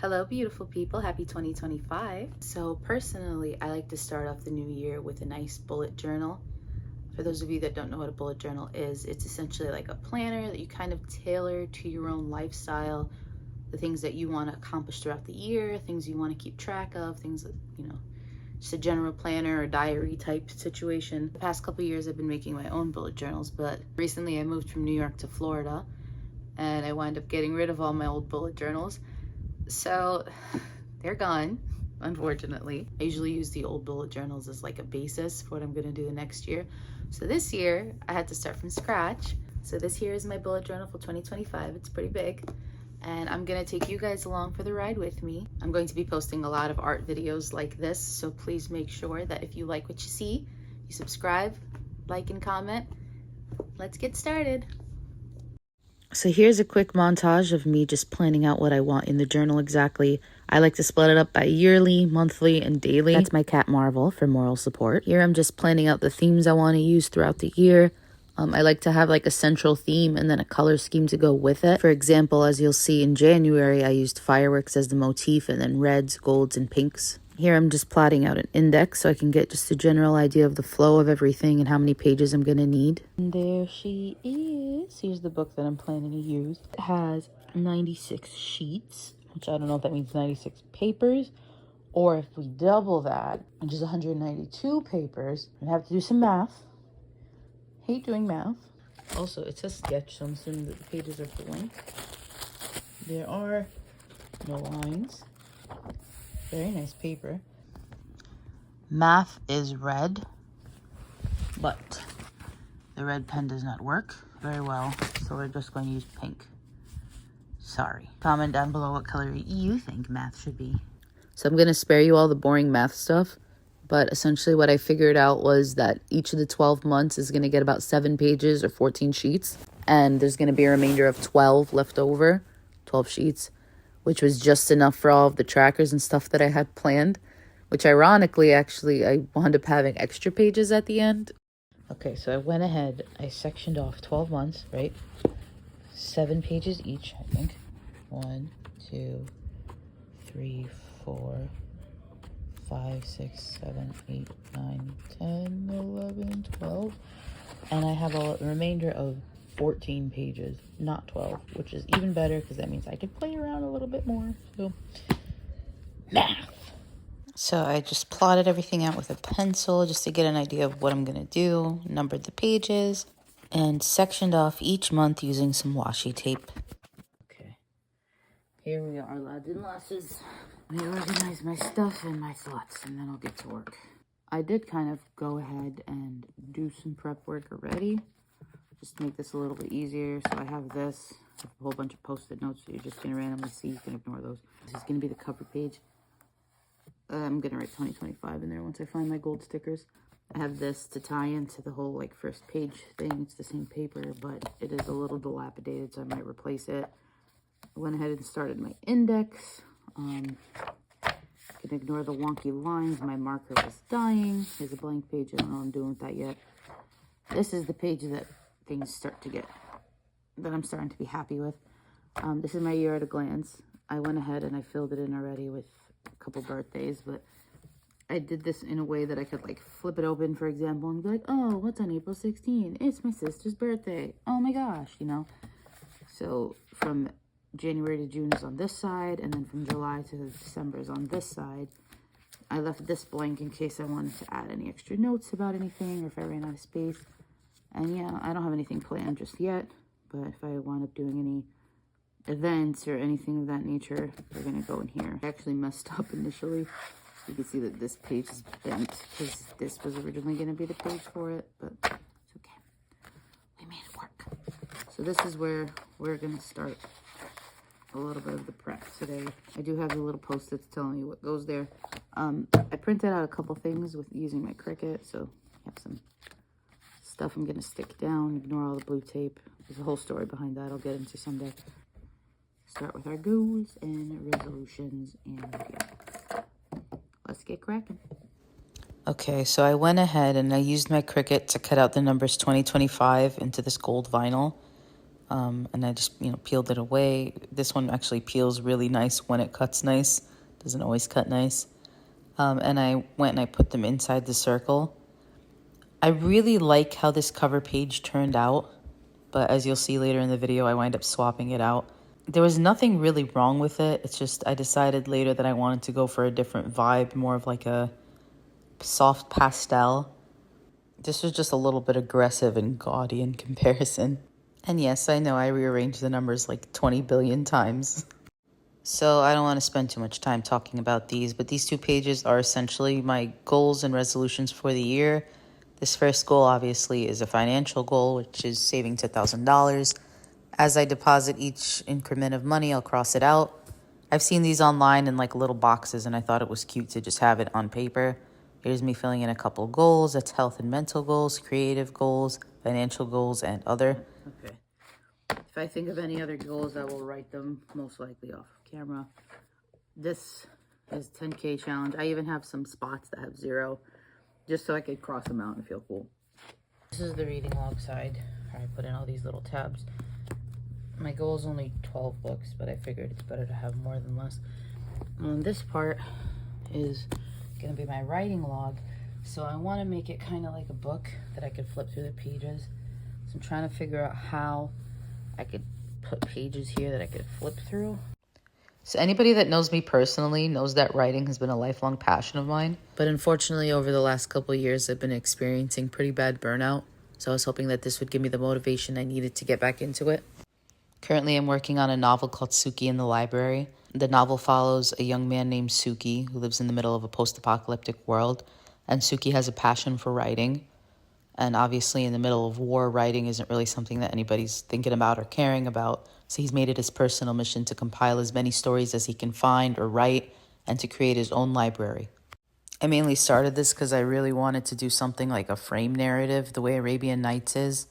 Hello, beautiful people. Happy 2025. So, personally, I like to start off the new year with a nice bullet journal. For those of you that don't know what a bullet journal is, it's essentially like a planner that you kind of tailor to your own lifestyle, the things that you want to accomplish throughout the year, things you want to keep track of, things that, just a general planner or diary type situation. The past couple years, I've been making my own bullet journals, but recently I moved from New York to Florida and I wound up getting rid of all my old bullet journals. So they're gone, unfortunately. I usually use the old bullet journals as like a basis for what I'm gonna do the next year. So this year I had to start from scratch. So this here is my bullet journal for 2025. It's pretty big. And I'm gonna take you guys along for the ride with me. I'm going to be posting a lot of art videos like this, so please make sure that if you like what you see, you subscribe, like, and comment. Let's get started. So here's a quick montage of me just planning out what I want in the journal exactly. I like to split it up by yearly, monthly, and daily. That's my cat Marvel for moral support. Here I'm just planning out the themes I want to use throughout the year. I like to have like a central theme and then a color scheme to go with it. For example, as you'll see in January, I used fireworks as the motif and then reds, golds, and pinks. Here I'm just plotting out an index so I can get just a general idea of the flow of everything and how many pages I'm going to need. And there she is. Here's the book that I'm planning to use. It has 96 sheets, which I don't know if that means 96 papers, or if we double that, which is 192 papers, I'm going to have to do some math. Hate doing math. Also, it's a sketch, so I'm assuming that the pages are blank. There are no lines. Very nice paper. Math is red, but the red pen does not work very well, so we're just going to use pink. Sorry. Comment down below what color you think math should be. So I'm going to spare you all the boring math stuff, but essentially what I figured out was that each of the 12 months is going to get about 7 pages or 14 sheets, and there's going to be a remainder of 12 left over, 12 sheets, which was just enough for all of the trackers and stuff that I had planned, which ironically, actually, I wound up having extra pages at the end. Okay, so I went ahead, I sectioned off 12 months, right? 7 pages each, I think. 1, 2, 3, 4, 5, 6, 7, 8, 9, 10, 11, 12. And I have a remainder of 14 pages, not 12, which is even better because that means I can play around a little bit more. So, math. So I just plotted everything out with a pencil just to get an idea of what I'm going to do, numbered the pages, and sectioned off each month using some washi tape. Okay, here we are, lads and lasses. I organize my stuff and my thoughts, and then I'll get to work. I did kind of go ahead and do some prep work already, just to make this a little bit easier. So I have this, a whole bunch of post-it notes that you're just going to randomly see. You can ignore those. This is going to be the cover page. I'm going to write 2025 in there once I find my gold stickers. I have this to tie into the whole like first page thing. It's the same paper, but it is a little dilapidated, so I might replace it. I went ahead and started my index. You can ignore the wonky lines. My marker was dying. Here's a blank page. I don't know what I'm doing with that yet. This is the page that things start to get, that I'm starting to be happy with. This is my year at a glance. I went ahead and I filled it in already with a couple birthdays, but I did this in a way that I could like flip it open, for example, and be like, oh, what's on April 16? It's my sister's birthday. Oh my gosh, you know? So from January to June is on this side, and then from July to December is on this side. I left this blank in case I wanted to add any extra notes about anything, or if I ran out of space. And yeah, I don't have anything planned just yet, but if I wind up doing any events or anything of that nature, they're going to go in here. I actually messed up initially. You can see that this page is bent because this was originally going to be the page for it, but it's okay. We made it work. So this is where we're going to start a little bit of the prep today. I do have the little post-its telling you what goes there. I printed out a couple things with using my Cricut, so I have some stuff I'm going to stick down. Ignore all the blue tape. There's a whole story behind that I'll get into someday. Start with our goals and resolutions, and yeah, let's get cracking. Okay, so I went ahead and I used my Cricut to cut out the numbers 2025 into this gold vinyl. and I just, peeled it away. This one actually peels really nice when it cuts nice. Doesn't always cut nice. And I went and I put them inside the circle. I really like how this cover page turned out, but as you'll see later in the video, I wind up swapping it out. There was nothing really wrong with it. It's just I decided later that I wanted to go for a different vibe, more of like a soft pastel. This was just a little bit aggressive and gaudy in comparison. And yes, I know I rearranged the numbers like 20 billion times. So I don't want to spend too much time talking about these, but these 2 pages are essentially my goals and resolutions for the year. This first goal obviously is a financial goal, which is saving $2,000. As I deposit each increment of money, I'll cross it out. I've seen these online in like little boxes, and I thought it was cute to just have it on paper. Here's me filling in a couple goals. That's health and mental goals, creative goals, financial goals, and other. Okay. If I think of any other goals, I will write them most likely off camera. This is 10K challenge. I even have some spots that have 0, just so I could cross them out and feel cool. This is the reading log side, where I put in all these little tabs. My goal is only 12 books, but I figured it's better to have more than less. This part is going to be my writing log, so I want to make it kind of like a book that I could flip through the pages. So I'm trying to figure out how I could put pages here that I could flip through. So anybody that knows me personally knows that writing has been a lifelong passion of mine. But unfortunately, over the last couple of years, I've been experiencing pretty bad burnout. So I was hoping that this would give me the motivation I needed to get back into it. Currently, I'm working on a novel called Suki in the Library. The novel follows a young man named Suki who lives in the middle of a post-apocalyptic world. And Suki has a passion for writing. And obviously in the middle of war, writing isn't really something that anybody's thinking about or caring about. So he's made it his personal mission to compile as many stories as he can find or write and to create his own library. I mainly started this because I really wanted to do something like a frame narrative, the way Arabian Nights is,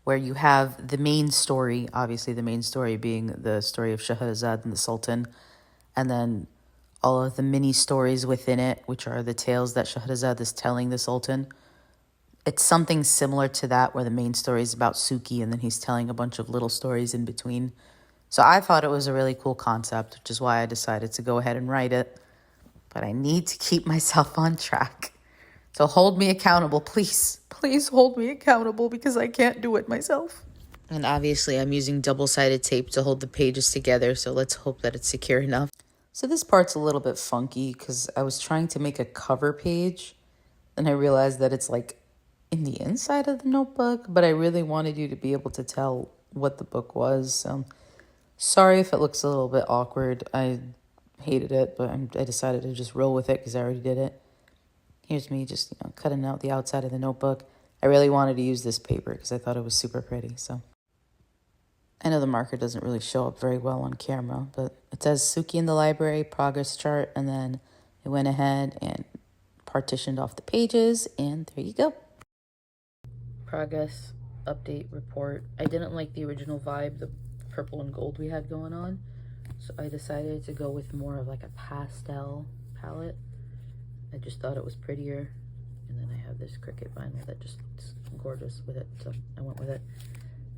where you have the main story, obviously the main story being the story of Shahrazad and the Sultan, and then all of the mini stories within it, which are the tales that Shahrazad is telling the Sultan. It's something similar to that, where the main story is about Suki and then he's telling a bunch of little stories in between. So I thought it was a really cool concept, which is why I decided to go ahead and write it. But I need to keep myself on track. So hold me accountable, please. Please hold me accountable because I can't do it myself. And obviously I'm using double-sided tape to hold the pages together, so let's hope that it's secure enough. So this part's a little bit funky because I was trying to make a cover page and I realized that it's like in the inside of the notebook, but I really wanted you to be able to tell what the book was. So sorry if it looks a little bit awkward. I hated it, but I decided to just roll with it because I already did it. Here's me just cutting out the outside of the notebook. I really wanted to use this paper because I thought it was super pretty. So I know the marker doesn't really show up very well on camera, but it says Suki in the Library, progress chart, and then it went ahead and partitioned off the pages, and there you go. Progress update report. I didn't like the original vibe, the purple and gold we had going on, so I decided to go with more of like a pastel palette. I just thought it was prettier, and then I have this Cricut vinyl that just looks gorgeous with it, so I went with it.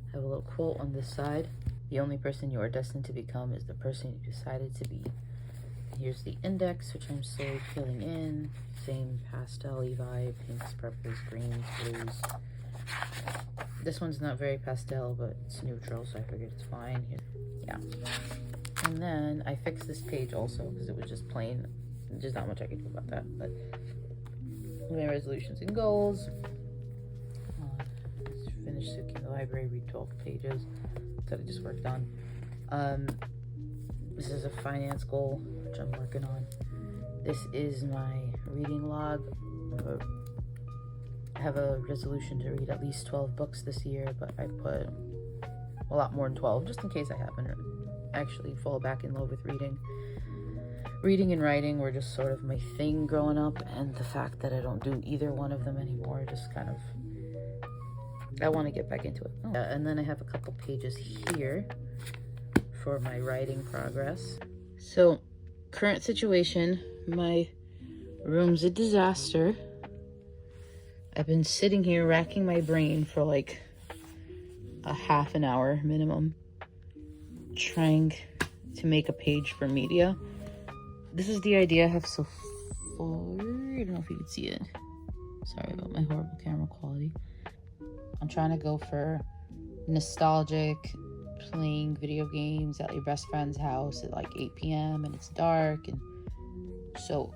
I have a little quote on this side: the only person you are destined to become is the person you decided to be. Here's the index, which I'm slowly filling in. Same pastel-y vibe, pinks, purples, greens, blues. This one's not very pastel, but it's neutral, so I figured it's fine. Yeah. And then I fixed this page also because it was just plain. There's not much I can do about that. But my resolutions and goals. Let's finish Suki in the Library, read 12 pages that I just worked on. This is a finance goal, which I'm working on. This is my reading log. I have a resolution to read at least 12 books this year, but I put a lot more than 12 just in case I happen to actually fall back in love with reading. Reading and writing were just sort of my thing growing up, and the fact that I don't do either one of them anymore just kind of, I want to get back into it. Oh. And then I have a couple pages here for my writing progress. So, current situation, my room's a disaster. I've been sitting here racking my brain for like a half an hour minimum trying to make a page for media. This is the idea I have so far. I don't know if you can see it. Sorry about my horrible camera quality. I'm trying to go for nostalgic, playing video games at your best friend's house at like 8 p.m. and it's dark. And so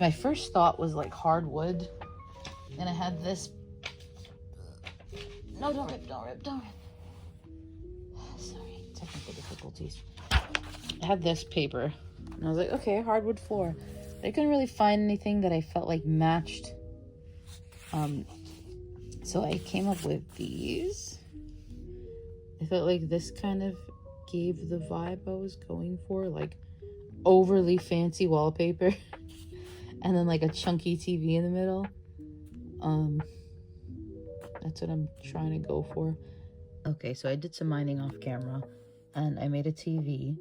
my first thought was like hardwood. And I had this. No, don't rip. Sorry, technical difficulties. I had this paper. And I was like, okay, hardwood floor. I couldn't really find anything that I felt like matched. So I came up with these. I felt like this kind of gave the vibe I was going for, like overly fancy wallpaper. And then like a chunky TV in the middle. That's what I'm trying to go for. Okay, so I did some mining off camera and I made a TV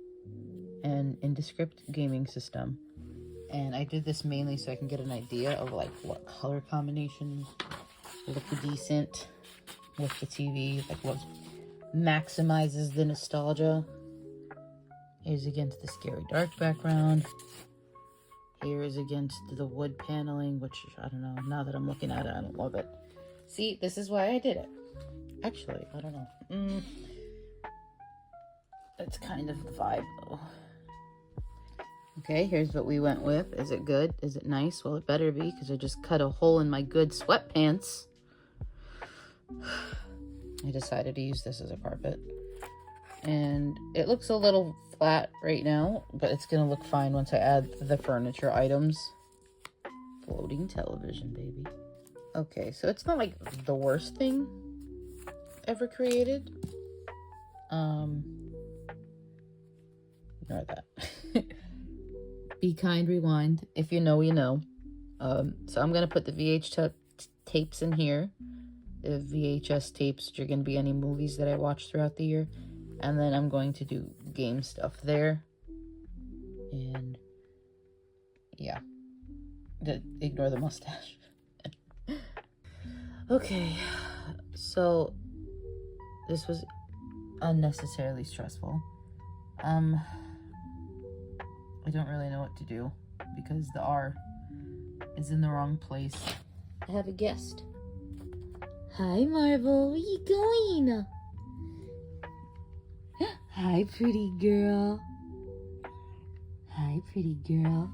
and Indescript gaming system. And I did this mainly so I can get an idea of like what color combinations look decent with the TV, like what maximizes the nostalgia. Here's against the scary dark background. Here is against the wood paneling, which I don't know, now that I'm looking at it, I don't love it. See, this is why I did it. Actually, I don't know. That's kind of the vibe though. Okay, here's what we went with. Is it good? Is it nice? Well, it better be, because I just cut a hole in my good sweatpants. I decided to use this as a carpet. And it looks a little flat right now, but it's going to look fine once I add the furniture items. Floating television, baby. Okay, so it's not like the worst thing ever created. Ignore that. Be kind, rewind. If you know, you know. So I'm going to put the tapes in here. The VHS tapes, which are going to be any movies that I watch throughout the year. And then I'm going to do game stuff there. And yeah. Ignore the mustache. Okay. So this was unnecessarily stressful. I don't really know what to do because the R is in the wrong place. I have a guest. Hi, Marvel. Where you going? Hi, pretty girl. Hi, pretty girl.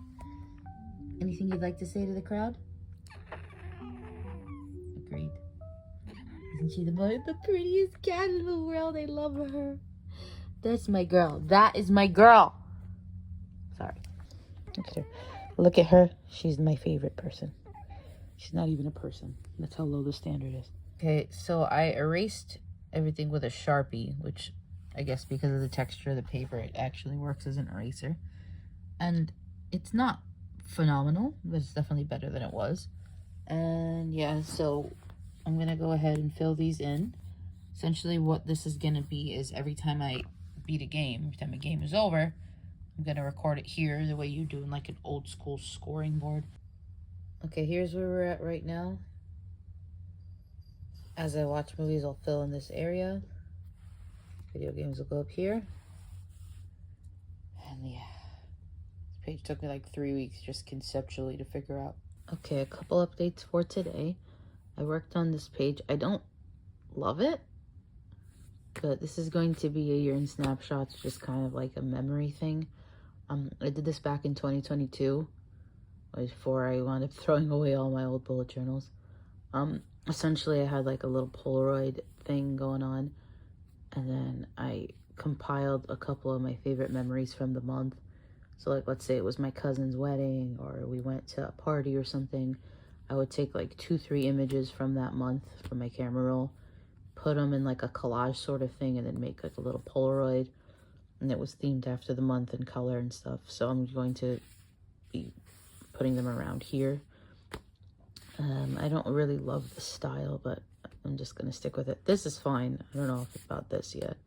Anything you'd like to say to the crowd? Agreed. Isn't she the prettiest cat in the world? I love her. That's my girl. That is my girl. Sorry. Look at her. Look at her. She's my favorite person. She's not even a person. That's how low the standard is. Okay, so I erased everything with a Sharpie, which I guess because of the texture of the paper, it actually works as an eraser. And it's not phenomenal, but it's definitely better than it was. And yeah, so I'm going to go ahead and fill these in. Essentially what this is going to be is every time I beat a game, every time a game is over, I'm going to record it here the way you do in like an old school scoring board. Okay, here's where we're at right now. As I watch movies, I'll fill in this area. Video games will go up here. And yeah, this page took me like 3 weeks just conceptually to figure out. Okay, a couple updates for today. I worked on this page. I don't love it, but this is going to be a year in snapshots, just kind of like a memory thing. I did this back in 2022, before I wound up throwing away all my old bullet journals. Essentially, I had like a little Polaroid thing going on, and then I compiled a couple of my favorite memories from the month. So like, let's say it was my cousin's wedding, or we went to a party or something. I would take like 2-3 images from that month from my camera roll, put them in like a collage sort of thing, and then make like a little Polaroid. And it was themed after the month and color and stuff. So I'm going to be putting them around here. I don't really love the style, but I'm just going to stick with it. This is fine. I don't know about this yet.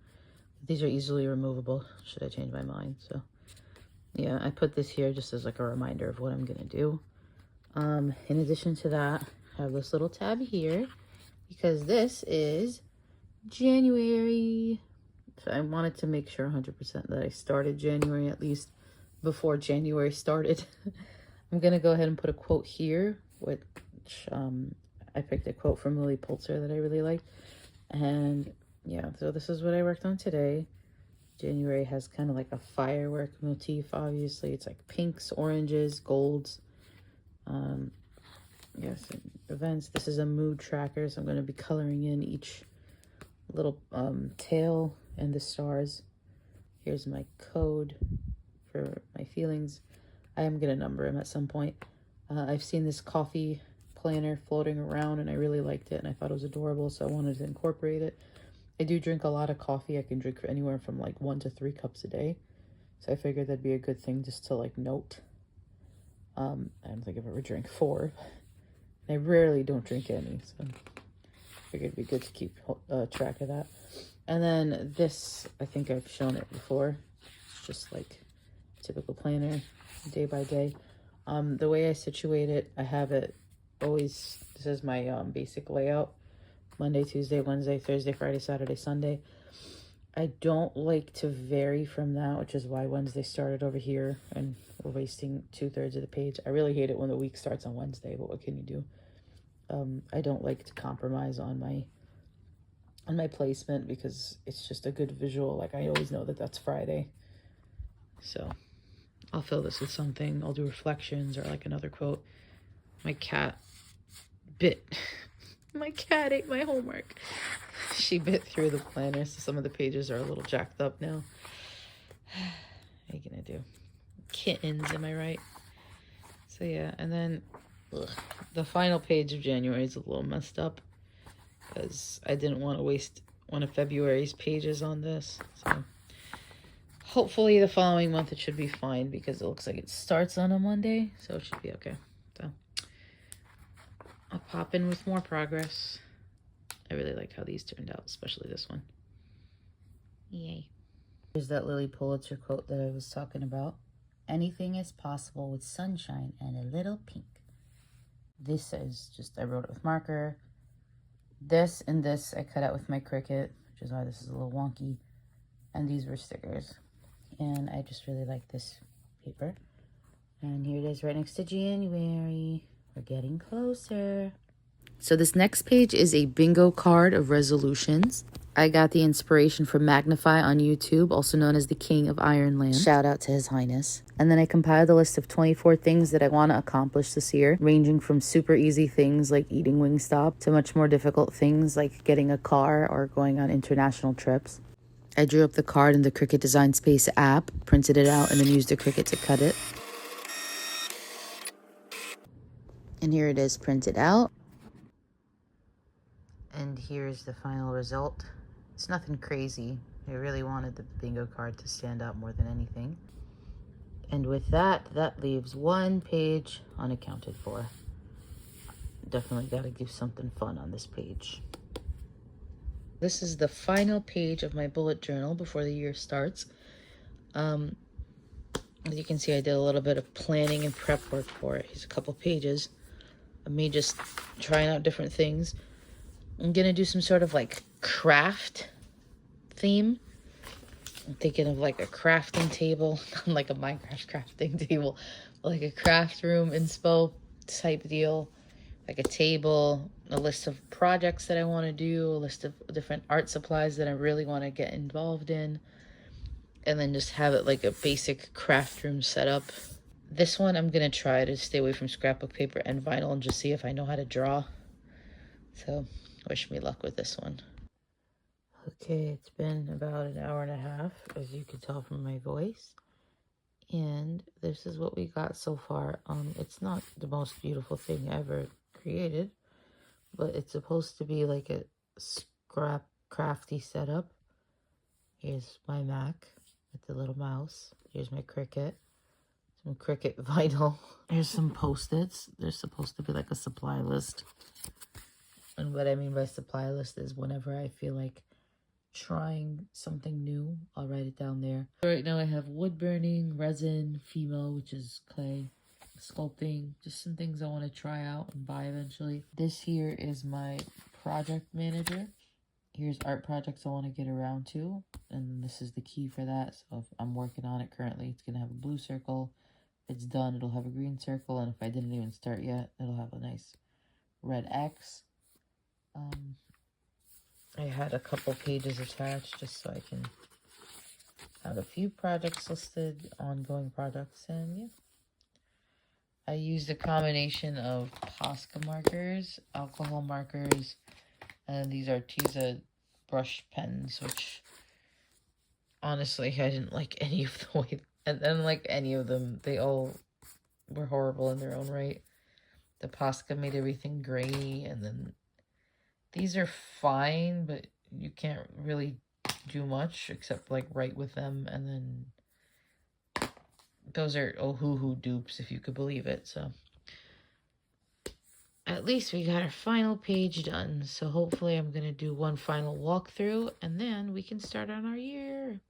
These are easily removable, should I change my mind. So yeah, I put this here just as like a reminder of what I'm going to do. In addition to that, I have this little tab here, because this is January. So I wanted to make sure 100% that I started January at least before January started. I'm gonna go ahead and put a quote here, which I picked a quote from Lily Pulitzer that I really liked. And yeah, so this is what I worked on today. January has kind of like a firework motif, obviously. It's like pinks, oranges, golds. Yes, events. This is a mood tracker, so I'm going to be coloring in each little tail and the stars. Here's my code for my feelings. I am going to number them at some point. I've seen this coffee planner floating around, and I really liked it, and I thought it was adorable, so I wanted to incorporate it. I do drink a lot of coffee. I can drink anywhere from like 1 to 3 cups a day. So I figured that'd be a good thing just to like note. I don't think I've ever drank 4. I rarely don't drink any, so I figured it'd be good to keep track of that. And then this, I think I've shown it before. It's just like typical planner, day by day. The way I situate it, I have it always, this is my basic layout. Monday, Tuesday, Wednesday, Thursday, Friday, Saturday, Sunday. I don't like to vary from that, which is why Wednesday started over here and we're wasting 2/3 of the page. I really hate it when the week starts on Wednesday, but what can you do? I don't like to compromise on my placement because it's just a good visual. Like I always know that that's Friday. So I'll fill this with something. I'll do reflections or like another quote. My cat bit. My cat ate my homework. She bit through the planner, so some of the pages are a little jacked up now. What are you gonna do? Kittens, am I right? So yeah, and then the final page of January is a little messed up because I didn't want to waste one of February's pages on this. So hopefully the following month it should be fine because it looks like it starts on a Monday, so it should be okay. So I'll pop in with more progress. I really like how these turned out, especially this one. Yay. Here's that Lily Pulitzer quote that I was talking about. Anything is possible with sunshine and a little pink. This is just, I wrote it with marker. This and this I cut out with my Cricut, which is why this is a little wonky. And these were stickers. And I just really like this paper. And here it is right next to January. We're getting closer. So this next page is a bingo card of resolutions. I got the inspiration from Magnify on YouTube, also known as the King of Ironland. Shout out to His Highness. And then I compiled a list of 24 things that I want to accomplish this year, ranging from super easy things like eating Wingstop to much more difficult things like getting a car or going on international trips. I drew up the card in the Cricut Design Space app, printed it out, and then used the Cricut to cut it. And here it is printed out. And here's the final result. It's nothing crazy. I really wanted the bingo card to stand out more than anything. And with that, that leaves one page unaccounted for. Definitely got to do something fun on this page. This is the final page of my bullet journal before the year starts. As you can see, I did a little bit of planning and prep work for it. Here's a couple pages of me just trying out different things. I'm gonna do some sort of like craft theme. I'm thinking of like a crafting table, not like a Minecraft crafting table, but like a craft room inspo type deal. Like a table, a list of projects that I want to do, a list of different art supplies that I really want to get involved in, and then just have it like a basic craft room setup. This one I'm gonna try to stay away from scrapbook paper and vinyl and just see if I know how to draw. So wish me luck with this one. Okay, it's been about an hour and a half, as you can tell from my voice. And this is what we got so far. It's not the most beautiful thing ever created, but it's supposed to be like a scrap crafty setup. Here's my Mac with the little mouse. Here's my Cricut. Some Cricut vinyl. Here's some Post-its. There's supposed to be like a supply list. And what I mean by supply list is whenever I feel like trying something new, I'll write it down there. Right now I have wood burning, resin, Fimo, which is clay, sculpting, just some things I want to try out and buy eventually. This here is my project manager, Here's art projects I want to get around to, and this is the key for that. So if I'm working on it currently, it's going to have a blue circle. If it's done, it'll have a green circle, and if I didn't even start yet, it'll have a nice red X. I had a couple pages attached just so I can have a few projects listed, ongoing projects, and yeah. I used a combination of Posca markers, alcohol markers, and these Arteza brush pens, which honestly I didn't like any of the way, and I didn't like any of them. They all were horrible in their own right. The Posca made everything gray, and then these are fine, but you can't really do much except like write with them, and then those are Ohuhu dupes, if you could believe it. So at least we got our final page done. So hopefully I'm going to do one final walkthrough, and then we can start on our year.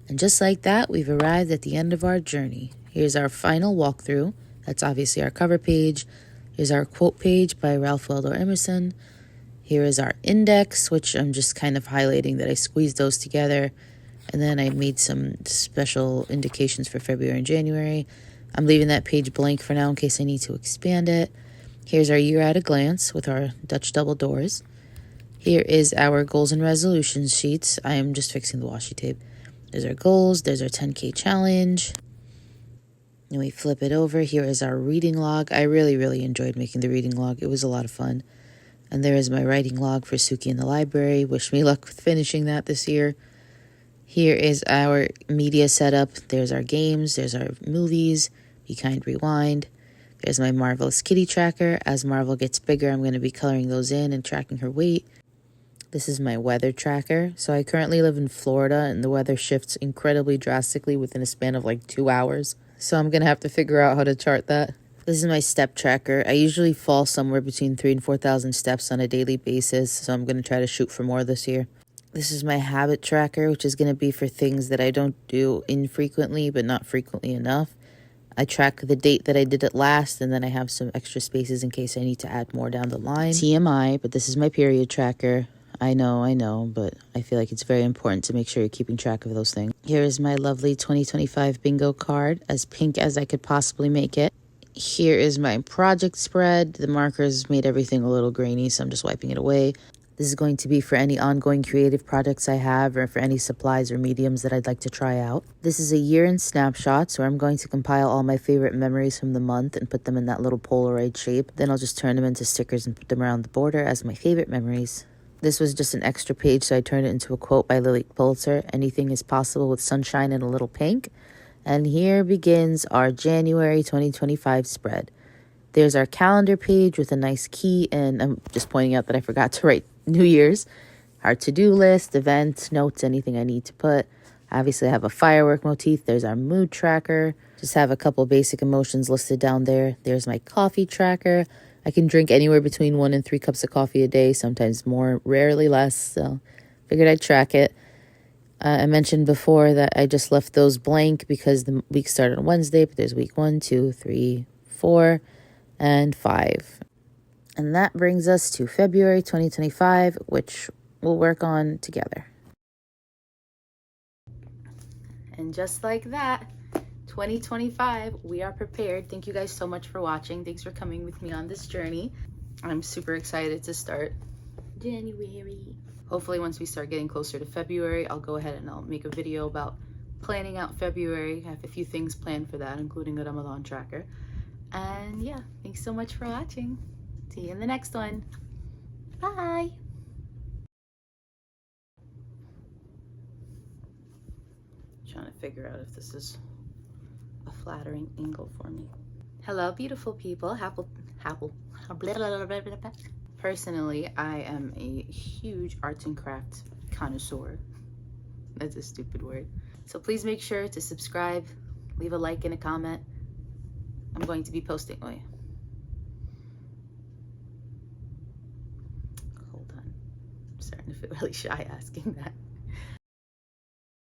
And just like that, we've arrived at the end of our journey. Here's our final walkthrough. That's obviously our cover page. Here's our quote page by Ralph Waldo Emerson. Here is our index, which I'm just kind of highlighting that I squeezed those together. And then I made some special indications for February and January. I'm leaving that page blank for now in case I need to expand it. Here's our year at a glance with our Dutch double doors. Here is our goals and resolutions sheets. I am just fixing the washi tape. There's our goals. There's our 10K challenge. And we flip it over. Here is our reading log. I really enjoyed making the reading log. It was a lot of fun. And there is my writing log for Suki in the library. Wish me luck with finishing that this year. Here is our media setup. There's our games. There's our movies. Be Kind Rewind. There's my Marvelous Kitty tracker. As Marvel gets bigger, I'm going to be coloring those in and tracking her weight. This is my weather tracker. So I currently live in Florida, and the weather shifts incredibly drastically within a span of like 2 hours. So I'm going to have to figure out how to chart that. This is my step tracker. I usually fall somewhere between 3,000 and 4,000 steps on a daily basis, so I'm going to try to shoot for more this year. This is my habit tracker, which is going to be for things that I don't do infrequently, but not frequently enough. I track the date that I did it last, and then I have some extra spaces in case I need to add more down the line. TMI, but this is my period tracker. I know, but I feel like it's very important to make sure you're keeping track of those things. Here is my lovely 2025 bingo card, as pink as I could possibly make it. Here is my project spread. The markers made everything a little grainy, so I'm just wiping it away. This is going to be for any ongoing creative projects I have, or for any supplies or mediums that I'd like to try out. This is a year in snapshots, where I'm going to compile all my favorite memories from the month and put them in that little Polaroid shape. Then I'll just turn them into stickers and put them around the border as my favorite memories. This was just an extra page, so I turned it into a quote by Lily Pulitzer. Anything is possible with sunshine and a little pink. And here begins our January 2025 spread. There's our calendar page with a nice key, and I'm just pointing out that I forgot to write New Year's. Our to-do list, events, notes, anything I need to put. Obviously, I have a firework motif. There's our mood tracker. Just have a couple basic emotions listed down there. There's my coffee tracker. I can drink anywhere between 1 and 3 cups of coffee a day, sometimes more, rarely less, so figured I'd track it. I mentioned before that I just left those blank because the week started on Wednesday, but there's week 1, 2, 3, 4, and 5. And that brings us to February 2025, which we'll work on together. And just like that, 2025, we are prepared. Thank you guys so much for watching. Thanks for coming with me on this journey. I'm super excited to start January. Hopefully once we start getting closer to February, I'll go ahead and I'll make a video about planning out February. I have a few things planned for that, including a Ramadan tracker. And yeah, thanks so much for watching. See you in the next one. Bye. Trying to figure out if this is a flattering angle for me. Hello, beautiful people. Personally, I am a huge arts and crafts connoisseur. That's a stupid word. So please make sure to subscribe, leave a like and a comment. I'm going to be posting. Oh yeah. Hold on. I'm starting to feel really shy asking that.